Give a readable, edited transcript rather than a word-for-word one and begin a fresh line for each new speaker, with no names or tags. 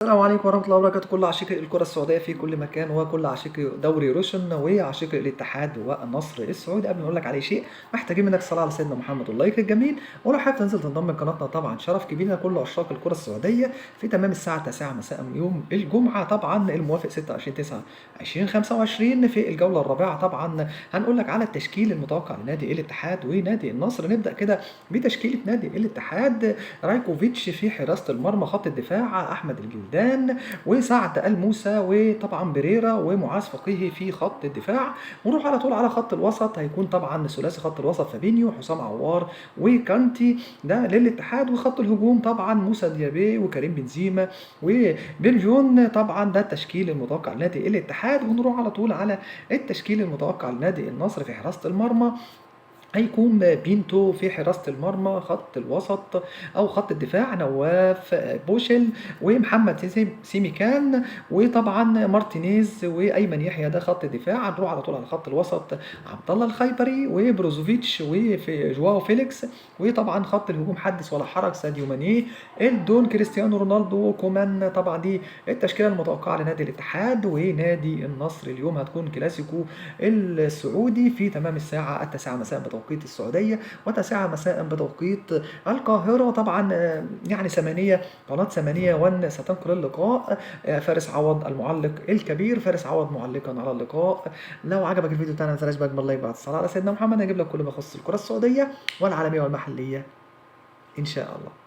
السلام عليكم ورحمة الله وبركاته، كل عشاق الكرة السعودية في كل مكان، وكل عشاق دوري روشن وعشاق الاتحاد والنصر السعودي. قبل ما أقول لك على شيء محتاجين منك الصلاة على سيدنا محمد واللايك الجميل، ولو حابب تنزل تنضم لقناتنا طبعا شرف كبير لنا كل عشاق الكرة السعودية في تمام الساعة 9 مساء يوم الجمعة طبعا الموافق 26/9/2025 في الجولة الرابعة. طبعا هنقول لك على التشكيل المتوقع لنادي الاتحاد ونادي النصر. نبدأ كده بتشكيلة نادي الاتحاد: رايكوفيتش في حراسة المرمى، خط الدفاع أحمد الجلدان وسعد الموسى، وطبعا بريرا ومعاذ فقيهي في خط الدفاع. ونروح على طول على خط الوسط، هيكون طبعا ثلاثي خط الوسط فابينيو، حسام عوار، وكانتي ده للاتحاد. وخط الهجوم طبعا موسى ديابي وكريم بنزيما وبنجون. طبعا ده التشكيل المتوقع لنادي الاتحاد. ونروح على طول على التشكيل المتوقع لنادي النصر في حراسة المرمى. هيكون بينتو في حراسة المرمى، خط الوسط أو خط الدفاع نواف بوشل ومحمد سيميكان، وطبعا مارتينيز وأيمن يحيى ده خط الدفاع. هنروح على طول على خط الوسط: عبد الله الخيبري وبروزوفيتش وفي جواو فيليكس. وطبعا خط الهجوم حدث ولا حرج: ساديو ماني، الدون، كريستيانو رونالدو، كومان. طبعا دي التشكيلة المتوقعة لنادي الاتحاد ونادي النصر. اليوم هتكون كلاسيكو السعودي في تمام الساعة 9 مساء بتوقيت السعودية، و9 مساء بتوقيت القاهرة. طبعا يعني ثمانية، قناة ثمانية ون ستنقل اللقاء. فارس عوض المعلق الكبير، فارس عوض معلقا على اللقاء. لو عجبك الفيديو بتاعنا ما تنساش بأجمل لايك بعد الصلاة على سيدنا محمد. هجيب لك كل ما يخص الكرة السعودية والعالمية والمحلية إن شاء الله.